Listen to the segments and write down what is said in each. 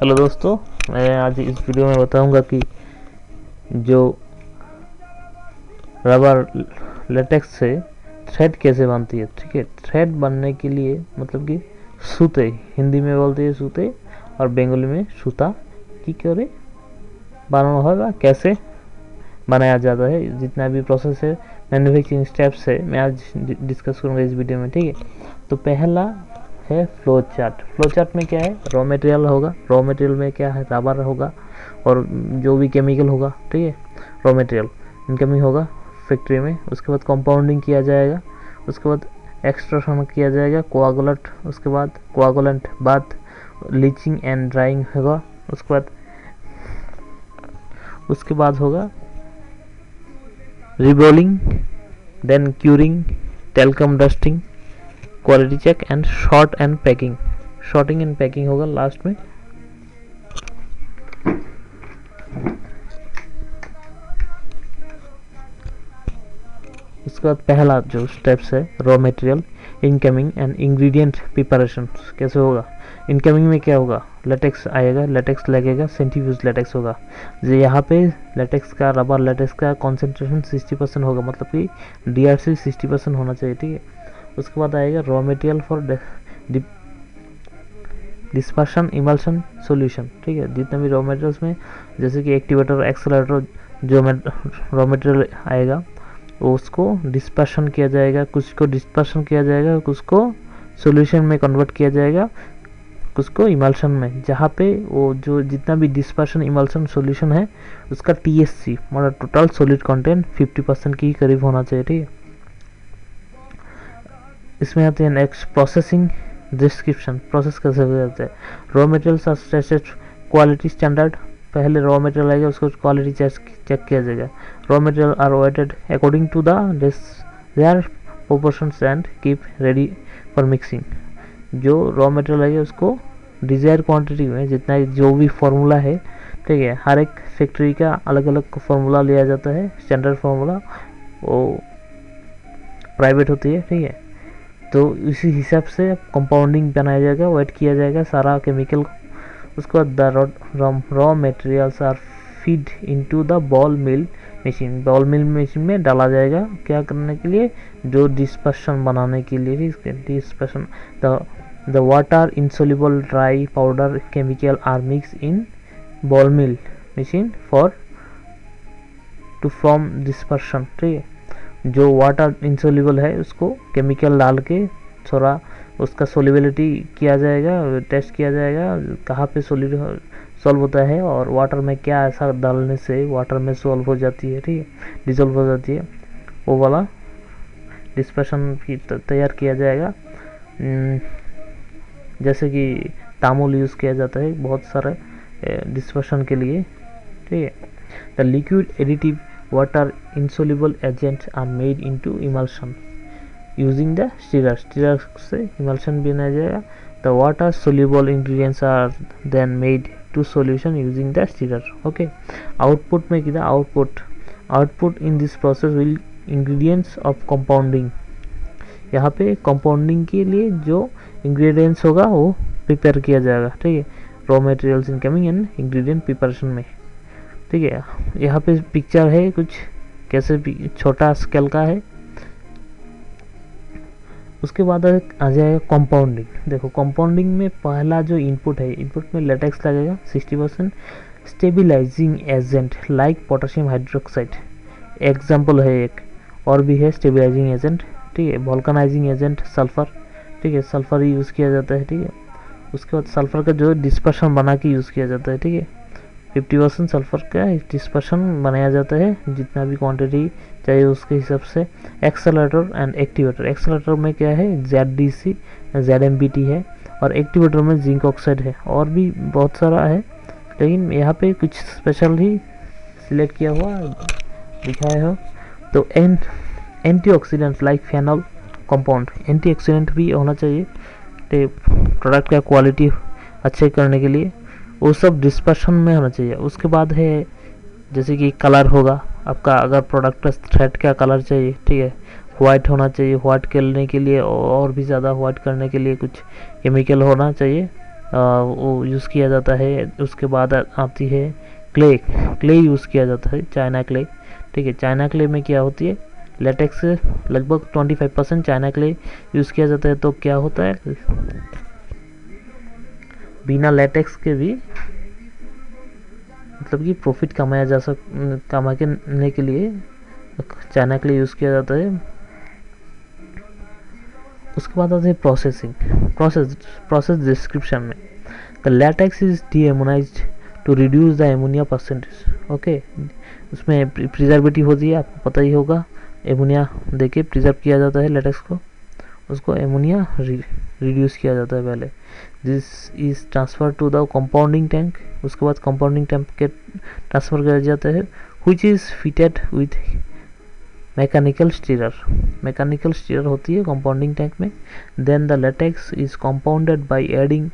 Hello दोस्तों, मैं आज इस वीडियो में बताऊंगा कि जो रबर लेटेक्स से थ्रेड कैसे बनती है। ठीक है, थ्रेड बनने के लिए मतलब कि सूते, हिंदी में बोलते हैं सूते और बंगाली में सूता की करे बनाना होगा, कैसे बनाया जाता है, जितना भी प्रोसेस है, मैन्युफैक्चरिंग स्टेप्स है, मैं आज डिस्कस करूंगा इस वीडियो में। ठीक है, तो पहला है फ्लो चार्ट। फ्लो चार्ट में क्या है, रॉ मटेरियल होगा, रॉ मटेरियल में क्या है, रबर होगा और जो भी केमिकल होगा। ठीक है, रॉ मटेरियल इनकमिंग होगा फैक्ट्री में, उसके बाद कंपाउंडिंग किया जाएगा, उसके बाद एक्सट्रूशन किया जाएगा, कोआगुलेंट, उसके बाद कोआगुलेंट बाद लीचिंग एंड ड्राइंग होगा, उसके बाद होगा reboiling, then curing, talcum dusting, quality check and sorting and packing होगा लास्ट में। उसके बाद पहला जो स्टेप्स है raw material incoming and ingredient preparation कैसे होगा। इनकमिंग में क्या होगा, लेटेक्स आएगा, लेटेक्स लगेगा, सेंट्रीफ्यूज लेटेक्स होगा। यहाँ पे लेटेक्स का, रबर लेटेक्स का कॉन्सेंट्रेशन 60% होगा, मतलब कि DRC 60% होना चाहिए। ठीक है, उसके बाद आएगा raw material for dispersion, emulsion, solution. ठीक है, जितने भी रॉ मटेरियल्स में जैसे कि एक्टिवेटर, एक्सेलरेटर, जो रॉ मटेरियल आएगा उसको डिस्पर्शन किया जाएगा, कुछ को डिस्पर्शन किया जाएगा, कुछ को सॉल्यूशन में कन्वर्ट किया जाएगा, कुछ को इमल्शन में। जहाँ पे वो जो जितना भी डिस्पर्शन, इमल्शन, सॉल्यूशन है उसका TSC मतलब टोटल सॉलिड कंटेंट 50% के करीब होना चाहिए। ठीक है, इसमें आते हैं नेक्स्ट प्रोसेसिंग डिस्क्रिप्शन। प्रोसेस कैसे हो जाता है, raw materials are tested quality standard. पहले रॉ मटेरियल आएगा, उसको क्वालिटी चेक किया जाएगा। Raw material are weighted according to the their proportions and keep ready for mixing. जो रॉ मटेरियल आएगा उसको डिजायर क्वांटिटी में, जितना जो भी फार्मूला है, ठीक है, हर एक फैक्ट्री का अलग अलग फार्मूला लिया जाता है, स्टैंडर्ड फार्मूला वो प्राइवेट होती है। ठीक है, तो इसी हिसाब से कंपाउंडिंग बनाया जाएगा, वेट किया जाएगा सारा केमिकल। उसके बाद the raw materials are feed into the ball mill machine. Ball mill machine में डाला जाएगा, क्या करने के लिए, जो डिस्पर्शन बनाने के लिए। Dispersion, the water insoluble dry powder chemical are mix in ball mill machine for to form dispersion. ठीक है, जो वाटर इंसोल्यूबल है उसको केमिकल डाल के थोड़ा उसका सोल्युबिलिटी किया जाएगा, टेस्ट किया जाएगा कहाँ पे सॉल्व होता है और वाटर में क्या ऐसा डालने से वाटर में सॉल्व हो जाती है। ठीक है, डिसॉल्व हो जाती है, वो वाला डिस्पर्शन की तैयार किया जाएगा। जैसे कि तामुल यूज़ किया जाता है बहुत सारे डिस्पर्शन के लिए। ठीक है, the liquid additive water insoluble agents are made into emulsion using the stirrer। stirrer से emulsion बनाया जाएगा। the water soluble ingredients are then made to solution using the stirrer। okay, output में कितना output in this process will ingredients of compounding। यहाँ पे compounding के लिए जो इंग्रेडिएंट्स होगा वो प्रिपेयर किया जाएगा। ठीक है, raw materials incoming and ingredient preparation में। ठीक है, यहाँ पे पिक्चर है कुछ कैसे छोटा स्केल का है। उसके बाद आ जाएगा कंपाउंडिंग। देखो कंपाउंडिंग में पहला जो इनपुट है, इनपुट में लेटेक्स लगेगा 60%, stabilising agent like potassium hydroxide example है एक, और भी है स्टेबिलाइजिंग एजेंट। ठीक है, वोल्केनाइजिंग एजेंट सल्फर। ठीक है, सल्फर यूज़ किया जाता है। ठीक है, उसके बाद सल्फर का जो डिस्पर्शन बना के यूज़ किया जाता है। ठीक है, 50% सल्फर का डिस्पर्शन बनाया जाता है, जितना भी क्वांटिटी चाहिए उसके हिसाब से। एक्सेलरेटर एंड एक्टिवेटर, एक्सेलरेटर में क्या है, ZDC ZMBT है, और एक्टिवेटर में जिंक ऑक्साइड है, और भी बहुत सारा है, लेकिन यहाँ पे कुछ स्पेशल ही सिलेक्ट किया हुआ दिखाया हो। तो antioxidant like phenol compound, antioxidant भी होना चाहिए प्रोडक्ट का क्वालिटी अच्छे करने के लिए, वो सब डिस्पर्शन में होना चाहिए। उसके बाद है जैसे कि कलर होगा आपका, अगर प्रोडक्ट थ्रेड का कलर चाहिए, ठीक है, वाइट होना चाहिए। वाइट करने के लिए और भी ज़्यादा वाइट करने के लिए कुछ केमिकल होना चाहिए, वो यूज़ किया जाता है। उसके बाद आती है क्ले, क्ले यूज़ किया जाता है, चाइना क्ले। ठीक है, चाइना क्ले में क्या होती है, लेटेक्स लगभग 25% चाइना क्ले यूज़ किया जाता है। तो क्या होता है, बिना लेटेक्स के भी मतलब कि प्रॉफिट कमाने के लिए चाइना के लिए यूज़ किया जाता है। उसके बाद आते हैं प्रोसेसिंग। प्रोसेस डिस्क्रिप्शन में the latex is deammonised to reduce the ammonia percentage. Okay, उसमें प्रिजर्वेटिव होती है, आपको पता ही होगा, एमोनिया देके प्रिजर्व किया जाता है लेटेक्स को, उसको एमोनिया रिड्यूस किया जाता है पहले। This is transfer to the compounding tank, उसके बाद कंपाउंडिंग टैंक के ट्रांसफ़र किया जाता है, which is fitted with mechanical stirrer. Mechanical stirrer होती है कंपाउंडिंग टैंक में। Then the latex is compounded by adding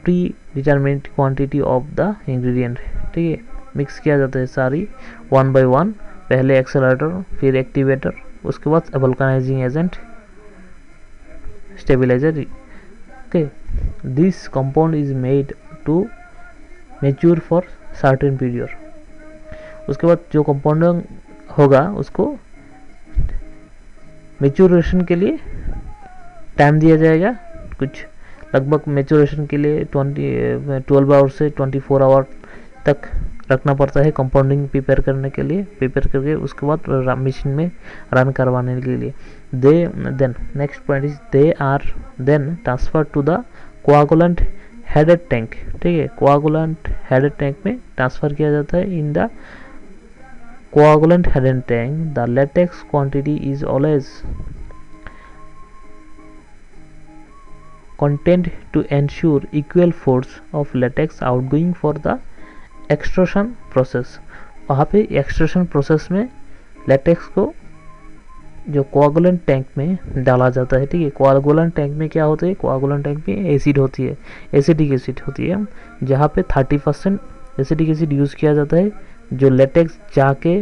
predetermined quantity of the ingredient. ठीक है, मिक्स किया जाता है सारी 1 by 1, पहले एक्सेलरेटर, फिर एक्टिवेटर, उसके बाद vulcanising agent, stabiliser. Okay, this compound is made to mature for certain period. उसके बाद जो कंपाउंड होगा उसको मैच्योरेशन के लिए टाइम दिया जाएगा, कुछ लगभग मैच्योरेशन के लिए 12 आवर से 24 आवर तक रखना पड़ता है कंपाउंडिंग प्रिपेयर करने के लिए। प्रिपेयर करके उसके बाद मशीन में रन करवाने के लिए then next point is they are then transfer to the coagulant headed tank. ठीक है, कोआगुलेंट हेडेड टैंक में ट्रांसफ़र किया जाता है। In the coagulant head tank, the latex quantity is always contained to ensure equal force of latex outgoing for the extrusion process। वहाँ पे extrusion process में latex को जो कोआगुलेंट टैंक में डाला जाता है। ठीक है, कोआगुलेंट टैंक में क्या होता है, कोआगुलेंट टैंक में एसिड होती है, एसिडिक एसिड होती है, जहाँ पे 30% एसिडिक एसिड यूज़ किया जाता है। जो लेटेक्स जाके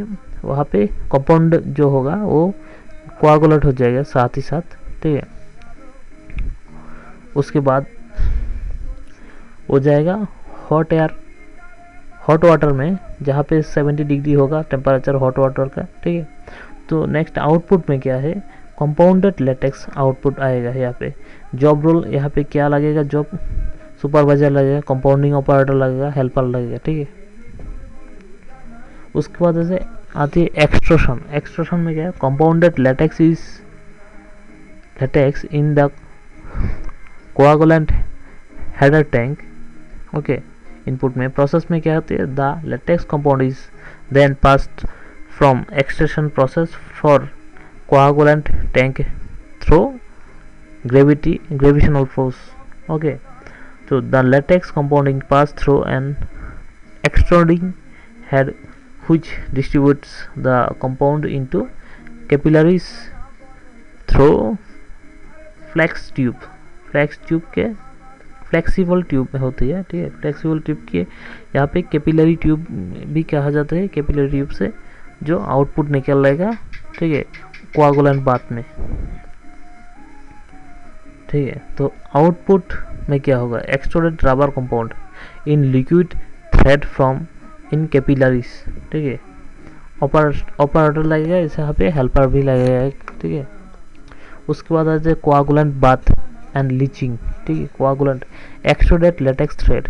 वहाँ पे कंपाउंड जो होगा वो कोआगुलेट हो जाएगा साथ ही साथ। ठीक है, उसके बाद हो जाएगा हॉट वाटर में, जहाँ पे 70 डिग्री होगा टेम्परेचर हॉट वाटर का। ठीक है, तो नेक्स्ट आउटपुट में क्या है, कंपाउंडेड लेटेक्स आउटपुट आएगा। यहाँ पे जॉब रोल, यहाँ पे क्या लगेगा, जॉब सुपरवाइजर लगेगा, कंपाउंडिंग ऑपरेटर लगेगा, हेल्पर लगेगा। ठीक है, उसके बाद ऐसे आती है एक्सट्रूशन। एक्सट्रूशन में क्या है, compounded latex in the coagulant header tank. Okay, input में प्रोसेस में क्या होती है, the latex compound is then passed from extraction process for coagulant tank through gravitational force. Okay, तो the latex compounding pass through an extruding head which distributes the compound into capillaries through flex tube के flexible tube में होती है। ठीक है, flexible tube के यहाँ पे कैपिलरी ट्यूब भी कहा जाता है, कैपिलरी ट्यूब से जो आउटपुट निकलेगा। ठीक है, कोआगुलेंट बाथ में। ठीक है, तो आउटपुट में क्या होगा, extruded rubber compound in liquid thread from in capillaries. ठीक है, ऑपरेटर लगेगा, इसे यहाँ पे हेल्पर भी लगेगा। ठीक है, उसके बाद आ जाए कोआगुलेंट बाथ एंड लीचिंग। ठीक है, coagulant extruded latex thread,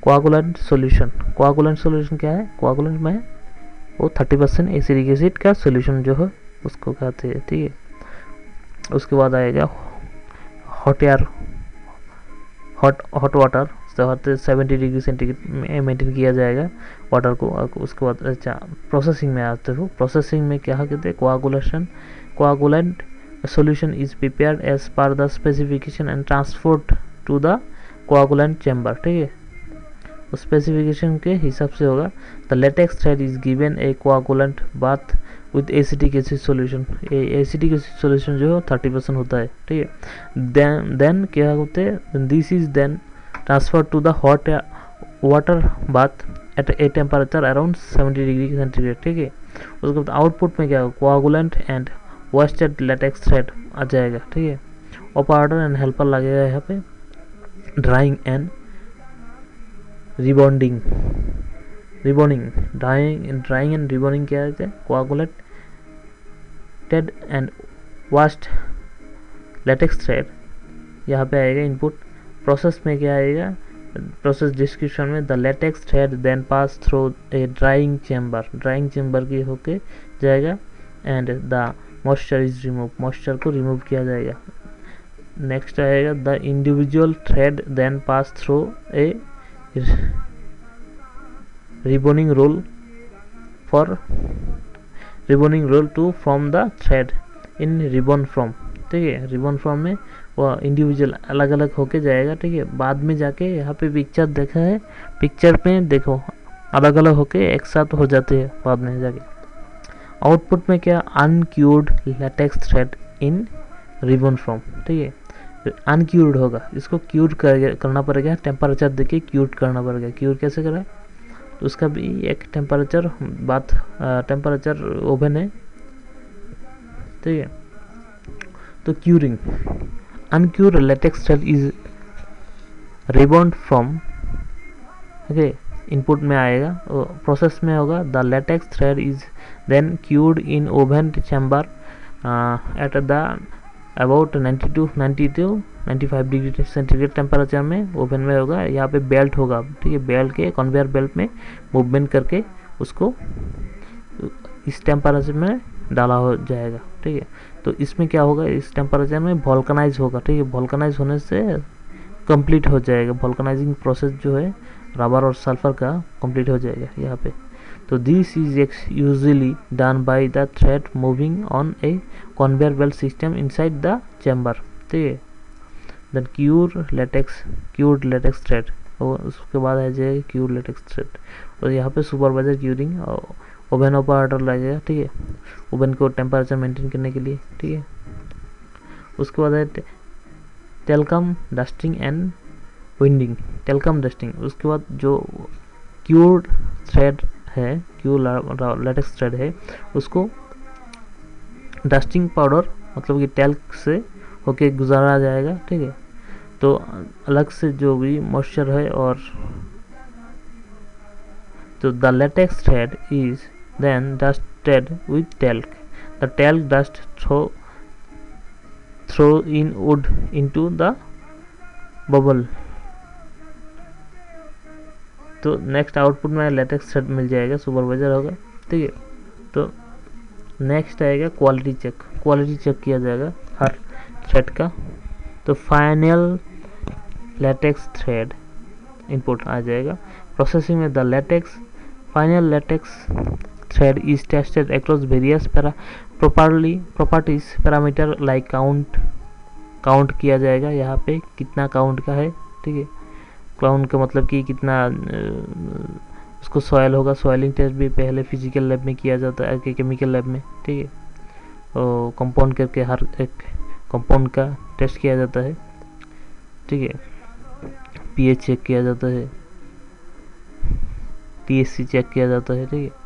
coagulant solution. Coagulant solution क्या है, कोआगुलेंट में वो 30% एसिडिक एसिड का सॉल्यूशन जो है उसको कहते हैं। ठीक है, उसके बाद आएगा हॉट वाटर, 70 डिग्री सेंटीग्रेड में मेंटेन किया जाएगा वाटर को। उसके बाद अच्छा प्रोसेसिंग में आते हो, प्रोसेसिंग में क्या कहते हैं, coagulant solution is prepared as per the specification and transferred to the coagulant chamber। ठीक है, उस स्पेसिफिकेशन के हिसाब से होगा। The latex thread is given A coagulant bath with acetic acid solution. Acetic acid solution जो है 30% होता है। ठीक है, देन क्या होते हैं, this is then transfer to the hot water bath at a temperature around 70 degree centigrade. ठीक है, उसके बाद आउटपुट में क्या होगा, coagulant and wasted latex thread आ जाएगा। ठीक है, ऑपरेटर एंड हेल्पर लगेगा यहाँ पे, drying and rebonding, drying and rebonding क्या है, coagulated and waste latex thread यहाँ पे आएगा इनपुट। प्रोसेस में क्या आएगा, प्रोसेस डिस्क्रिप्शन में the latex thread then pass through a drying chamber की होके जाएगा and the moisture is remove, moisture को रिमूव किया जाएगा। नेक्स्ट आएगा the individual thread then pass through a ribboning roll to form the thread in ribbon form, ठीक है। Ribbon from में वो इंडिविजुअल अलग अलग होके जाएगा, ठीक है। बाद में जाके यहाँ पे पिक्चर देखा है, पिक्चर पे देखो अलग अलग होके एक साथ हो जाते हैं बाद में जाके। आउटपुट में क्या, uncured latex thread in ribbon form, ठीक है। अनक्यूर्ड होगा, इसको क्यूर करना पड़ेगा, टेम्परेचर देके क्यूर करना पड़ेगा। क्यूर कैसे करें, तो उसका भी एक टेम्परेचर ओवन है, ठीक है। तो curing, uncured latex thread is ribbon form, okay. Input में आएगा, प्रोसेस में होगा the latex thread is then cured in oven chamber at the about 95 degree centigrade temperature में ओवन में होगा। यहाँ पे बेल्ट होगा, ठीक है। बेल्ट के कन्वेयर बेल्ट में मूवमेंट करके उसको इस टेम्परेचर में डाला हो जाएगा, ठीक है। तो इसमें क्या होगा, इस टेम्परेचर में वोल्कनाइज होगा, ठीक है। वोल्कनाइज होने से कंप्लीट हो जाएगा, वोल्कनाइजिंग प्रोसेस जो है रबर और सल्फर का कंप्लीट हो जाएगा यहाँ पे। तो this is usually done by the thread moving on A conveyor belt system inside the chamber, ठीक है। देन क्यूर्ड लेटेक्स थ्रेड, और उसके बाद आ जाएगा क्यूर्ड लेटेक्स थ्रेड। और यहाँ पे सुपरवाइजर क्यूरिंग ओवन ऑपरेटर लगेगा, ठीक है, ओवन को टेम्परेचर मेंटेन करने के लिए, ठीक है। उसके बाद है talcum dusting and winding, talcum dusting. उसके बाद जो क्यूर्ड थ्रेड है, क्यूर्ड लेटेक्स थ्रेड है, उसको डस्टिंग पाउडर मतलब कि टेल्क से होके गुजारा जाएगा, ठीक है। तो अलग से जो भी मॉइस्चर है, और तो the latex thread is then dusted with talc, the talc dust throw in wood into the bubble. तो नेक्स्ट आउटपुट में लेटेक्स थ्रेड मिल जाएगा, सुपरवाइजर होगा, ठीक है। तो नेक्स्ट आएगा क्वालिटी चेक किया जाएगा हर थ्रेड का। तो फाइनल लेटेक्स थ्रेड इनपुट आ जाएगा। प्रोसेसिंग में the final latex thread is tested across various properties parameter like count किया जाएगा। यहाँ पे कितना काउंट का है, ठीक है। काउंट का मतलब कि कितना उसको सॉयल होगा, सॉइलिंग टेस्ट भी पहले फिजिकल लैब में किया जाता है, केमिकल लैब में, ठीक है। और कंपाउंड करके हर एक कंपाउंड का टेस्ट किया जाता है, ठीक है। पीएच चेक किया जाता है, टीएससी चेक किया जाता है, ठीक है।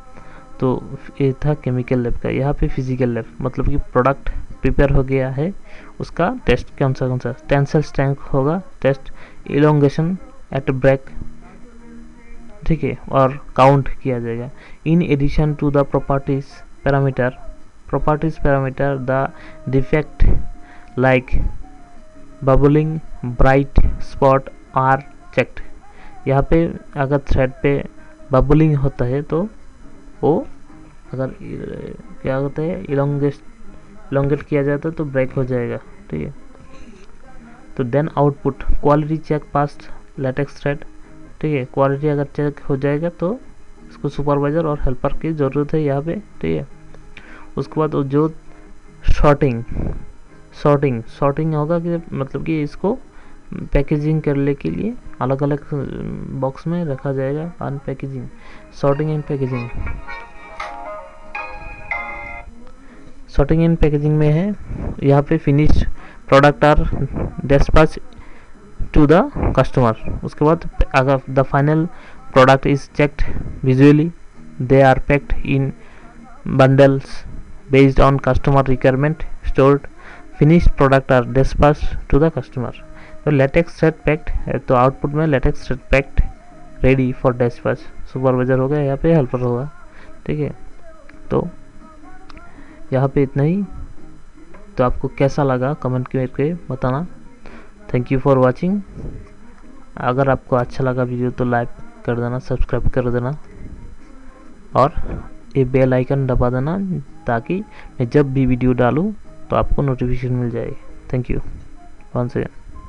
तो ये था केमिकल लैब का। यहाँ पे फिजिकल लैब मतलब कि प्रोडक्ट प्रिपेयर हो गया है, उसका टेस्ट कौन सा टेंसल स्ट्रेंथ होगा, टेस्ट इलोंगेशन एट ब्रेक, ठीक है, और काउंट किया जाएगा। In addition to the properties parameter the defect like bubbling bright spot are checked. यहाँ पे अगर थ्रेड पे बबलिंग होता है तो वो अगर क्या होता है इलोंगेट किया जाता है तो ब्रेक हो जाएगा, ठीक है। तो then output quality check past latex thread, ठीक है। क्वालिटी अगर चेक हो जाएगा तो इसको सुपरवाइजर और हेल्पर की ज़रूरत है यहाँ पे, ठीक है। उसके बाद जो सॉर्टिंग होगा कि मतलब कि इसको पैकेजिंग करने के लिए अलग अलग बॉक्स में रखा जाएगा। अनपैकेजिंग, सॉर्टिंग एंड पैकेजिंग में है यहाँ पे finish product are dispatch to the customer. उसके बाद अगर the final product is checked visually, they are packed in bundles based on customer requirement, stored, finished product are dispatch to the customer. तो latex thread packed है, तो output में latex thread packed ready for dispatch. Supervisor हो गया, यहाँ पे helper होगा। ठीक है, तो यहाँ पे इतना ही। तो आपको कैसा लगा कमेंट करके बताना। Thank you for watching. अगर आपको अच्छा लगा वीडियो तो लाइक कर देना, सब्सक्राइब कर देना और ये बेल आइकन दबा देना, ताकि मैं जब भी वीडियो डालूँ तो आपको नोटिफिकेशन मिल जाए। Thank you once again.